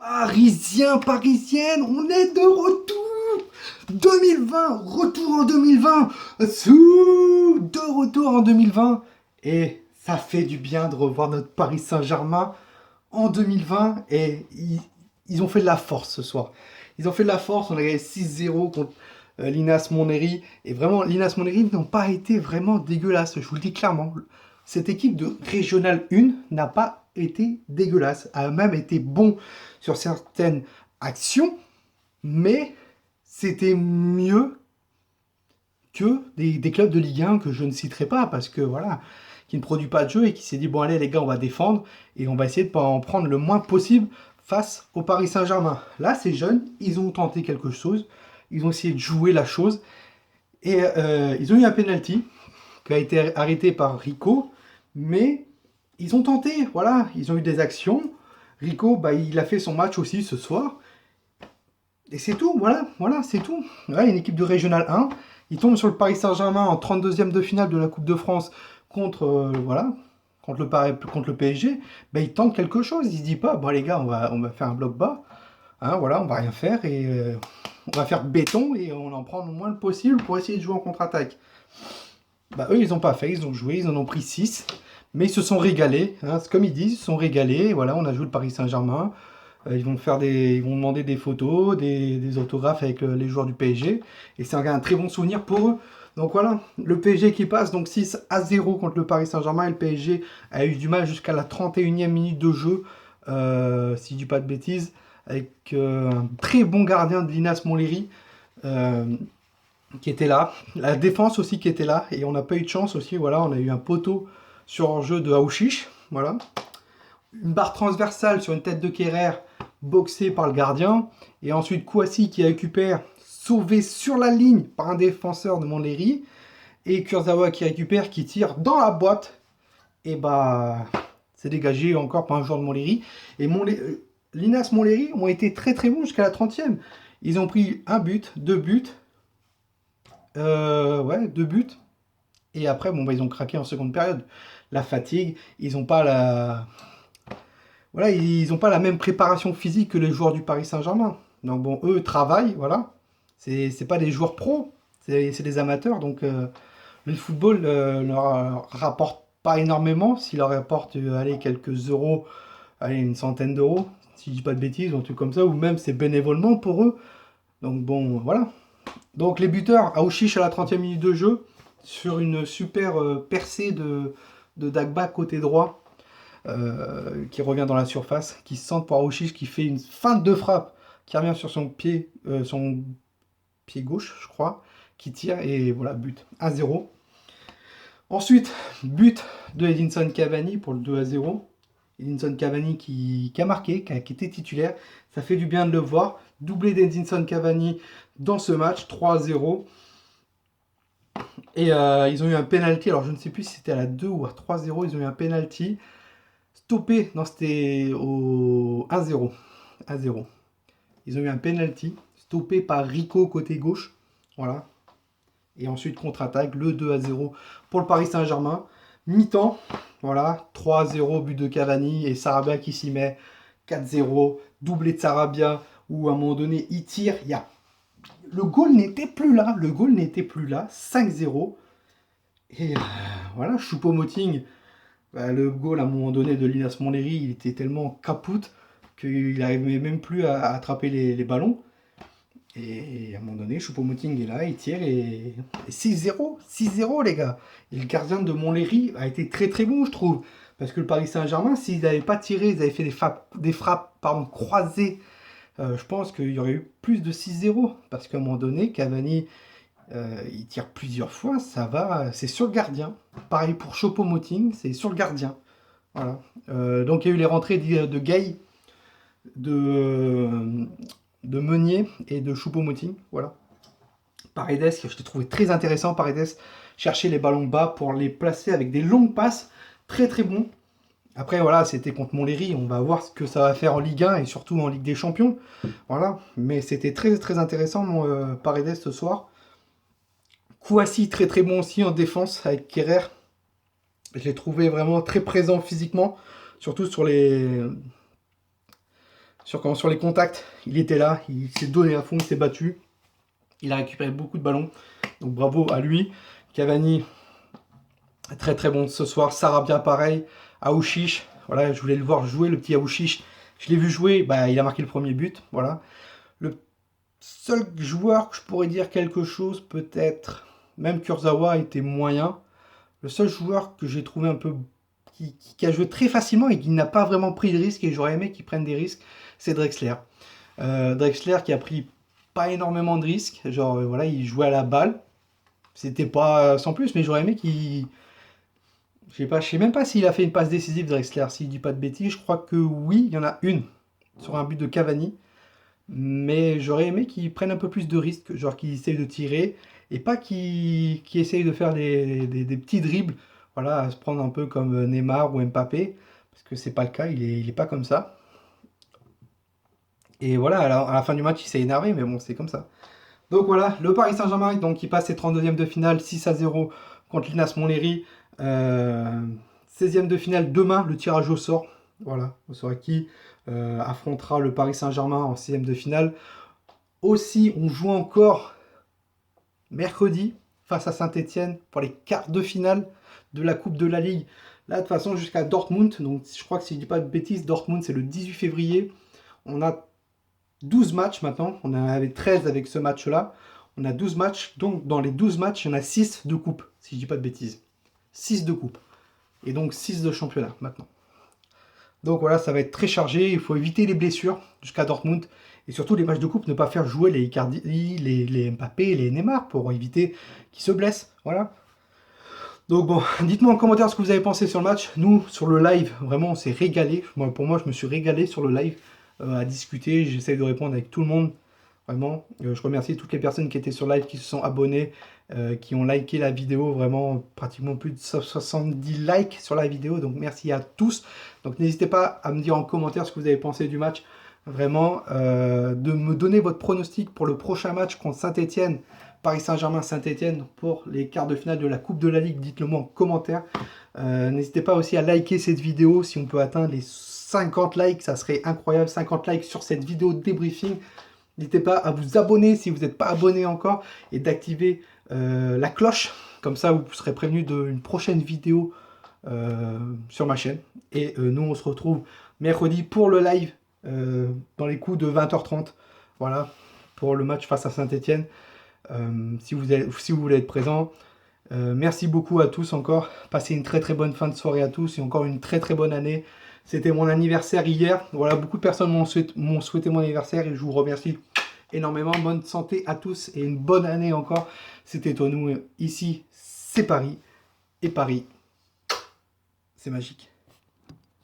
Parisienne, on est de retour 2020, retour en 2020 de retour en 2020 et ça fait du bien de revoir notre Paris Saint-Germain en 2020 et ils ont fait de la force ce soir. Ils ont fait de la force, on a gagné 6-0 contre l'Inas Montlhéry et vraiment l'Inas Montlhéry n'ont pas été vraiment dégueulasses, je vous le dis clairement. Cette équipe de Régional 1 n'a pas été dégueulasse, a même été bon sur certaines actions, mais c'était mieux que des clubs de Ligue 1 que je ne citerai pas parce que voilà, qui ne produit pas de jeu et qui s'est dit bon allez les gars on va défendre et on va essayer de pas en prendre le moins possible face au Paris Saint-Germain. Là ces jeunes, ils ont tenté quelque chose, ils ont essayé de jouer la chose et ils ont eu un penalty qui a été arrêté par Rico, mais ils ont tenté, voilà, ils ont eu des actions. Rico, il a fait son match aussi ce soir. Et c'est tout, voilà, c'est tout. Là, une équipe de Régional 1. Il tombe sur le Paris Saint-Germain en 32e de finale de la Coupe de France contre, contre le PSG. Il tente quelque chose. Il se dit pas, bon les gars, on va faire un bloc bas. Hein, voilà, on va rien faire et on va faire béton et on en prend le moins possible pour essayer de jouer en contre-attaque. Eux, ils n'ont pas fait, ils ont joué, ils en ont pris 6. Mais ils se sont régalés, hein, comme ils disent, ils se sont régalés. Voilà, on a joué le Paris Saint-Germain. Ils vont demander des photos, des autographes avec les joueurs du PSG. Et c'est un très bon souvenir pour eux. Donc voilà, le PSG qui passe donc 6-0 contre le Paris Saint-Germain. Et le PSG a eu du mal jusqu'à la 31e minute de jeu, si je dis pas de bêtises, avec un très bon gardien de l'Inas Montlhéry qui était là. La défense aussi qui était là. Et on n'a pas eu de chance aussi. Voilà, on a eu un poteau sur hors-jeu de Aouchiche. Voilà. Une barre transversale sur une tête de Kerrer boxée par le gardien. Et ensuite Kouassi qui récupère, sauvé sur la ligne par un défenseur de Montlhéry. Et Kurzawa qui récupère, qui tire dans la boîte. Et c'est dégagé encore par un joueur de Montlhéry. Et l'Inas Montlhéry ont été très très bons jusqu'à la 30e. Ils ont pris un but, deux buts. Deux buts. Et après, ils ont craqué en seconde période. La fatigue, ils n'ont pas ils n'ont pas la même préparation physique que les joueurs du Paris Saint-Germain. Donc eux travaillent, voilà. C'est pas des joueurs pros, c'est des amateurs. Donc le football ne leur rapporte pas énormément. S'il leur rapporte quelques euros, une centaine d'euros, si je dis pas de bêtises, ou un truc comme ça, ou même c'est bénévolement pour eux. Donc voilà. Donc les buteurs, Aouchiche à la 30e minute de jeu, sur une super percée de Dagba côté droit, qui revient dans la surface, qui se centre pour Aouchiche, qui fait une feinte de frappe, qui revient sur son pied gauche, je crois, qui tire, et voilà, but 1-0. Ensuite, but de Edinson Cavani pour le 2-0. Edinson Cavani qui a marqué, qui était titulaire. Ça fait du bien de le voir. Doublé d'Edinson Cavani dans ce match, 3-0. Et ils ont eu un penalty. Alors je ne sais plus si c'était à la 2 ou à 3-0. Ils ont eu un penalty. Stoppé. Non, c'était au 1-0. 1-0. Ils ont eu un penalty. Stoppé par Rico côté gauche. Voilà. Et ensuite contre-attaque. Le 2-0 pour le Paris Saint-Germain. Mi-temps. Voilà, 3-0, but de Cavani et Sarabia qui s'y met. 4-0, doublé de Sarabia, où à un moment donné, il tire. Le goal n'était plus là. 5-0. Et voilà, Choupo-Moting, le goal à un moment donné de l'Inas Montlhéry, il était tellement capoute qu'il n'arrivait même plus à attraper les ballons. Et à un moment donné, Choupo-Moting est là, il tire et 6-0, 6-0 les gars. Et le gardien de Montlhéry a été très très bon je trouve. Parce que le Paris Saint-Germain, s'ils n'avaient pas tiré, ils avaient fait des frappes croisées, je pense qu'il y aurait eu plus de 6-0. Parce qu'à un moment donné, Cavani, il tire plusieurs fois, c'est sur le gardien. Pareil pour Choupo-Moting, c'est sur le gardien. Voilà. Donc il y a eu les rentrées de Gay, de Meunier et de Choupo-Moting, voilà. Paredes, que je t'ai trouvé très intéressant, Paredes, chercher les ballons bas pour les placer avec des longues passes, très très bon. Après voilà, c'était contre Montlhéry, on va voir ce que ça va faire en Ligue 1 et surtout en Ligue des Champions, voilà. Mais c'était très très intéressant Paredes ce soir. Kouassi très très bon aussi en défense avec Kerrer. Je l'ai trouvé vraiment très présent physiquement, surtout sur Sur les contacts, il était là, il s'est donné à fond, il s'est battu. Il a récupéré beaucoup de ballons, donc bravo à lui. Cavani, très très bon ce soir. Sarabia pareil. Aouchiche, voilà, je voulais le voir jouer, le petit Aouchiche. Je l'ai vu jouer, bah, il a marqué le premier but, voilà. Le seul joueur que je pourrais dire quelque chose, peut-être, même Kurzawa était moyen. Le seul joueur que j'ai trouvé un peu, qui a joué très facilement et qui n'a pas vraiment pris de risques, et j'aurais aimé qu'il prenne des risques, c'est Drexler. Drexler qui a pris pas énormément de risques, genre voilà, il jouait à la balle. C'était pas sans plus, mais j'aurais aimé qu'il... je sais même pas s'il a fait une passe décisive, Drexler, s'il dit pas de bêtises. Je crois que oui, il y en a une sur un but de Cavani. Mais j'aurais aimé qu'il prenne un peu plus de risques, genre qu'il essaye de tirer, et pas qu'il essaye de faire des petits dribbles, voilà, à se prendre un peu comme Neymar ou Mbappé, parce que c'est pas le cas, il est pas comme ça. Et voilà, à la fin du match, il s'est énervé, mais bon, c'est comme ça. Donc voilà, le Paris Saint-Germain, donc il passe ses 32e de finale, 6-0 contre l'Inas Montlhéry. 16e de finale demain, le tirage au sort. Voilà, on saura qui affrontera le Paris Saint-Germain en 6e de finale. Aussi, on joue encore mercredi face à Saint-Etienne pour les quarts de finale de la Coupe de la Ligue. Là, de toute façon, jusqu'à Dortmund. Donc, je crois que si je ne dis pas de bêtises, Dortmund, c'est le 18 février. On a 12 matchs maintenant. On en avait 13 avec ce match-là. On a 12 matchs. Donc, dans les 12 matchs, il y en a 6 de coupe, si je ne dis pas de bêtises. 6 de coupe. Et donc, 6 de championnat maintenant. Donc voilà, ça va être très chargé. Il faut éviter les blessures jusqu'à Dortmund. Et surtout, les matchs de coupe, ne pas faire jouer les Icardi, les Mbappé, les Neymar pour éviter qu'ils se blessent. Voilà. Donc bon, dites-moi en commentaire ce que vous avez pensé sur le match. Nous, sur le live, vraiment, on s'est régalé. Pour moi, je me suis régalé sur le live à discuter. J'essaie de répondre avec tout le monde. Vraiment, je remercie toutes les personnes qui étaient sur live, qui se sont abonnées, qui ont liké la vidéo. Vraiment, pratiquement plus de 70 likes sur la vidéo. Donc merci à tous. Donc n'hésitez pas à me dire en commentaire ce que vous avez pensé du match. Vraiment, de me donner votre pronostic pour le prochain match contre Saint-Etienne. Paris Saint-Germain, Saint-Etienne pour les quarts de finale de la Coupe de la Ligue. Dites-le moi en commentaire. N'hésitez pas aussi à liker cette vidéo. Si on peut atteindre les 50 likes, ça serait incroyable. 50 likes sur cette vidéo de débriefing. N'hésitez pas à vous abonner si vous n'êtes pas abonné encore et d'activer la cloche. Comme ça, vous serez prévenu d'une prochaine vidéo sur ma chaîne. Et nous, on se retrouve mercredi pour le live dans les coups de 20h30. Voilà, pour le match face à Saint-Etienne. Si vous voulez être présent. Merci beaucoup à tous encore. Passez une très très bonne fin de soirée à tous et encore une très très bonne année. C'était mon anniversaire hier. Voilà, beaucoup de personnes m'ont souhaité mon anniversaire et je vous remercie énormément. Bonne santé à tous et une bonne année encore. C'était Tonou. Ici, c'est Paris. Et Paris, c'est magique.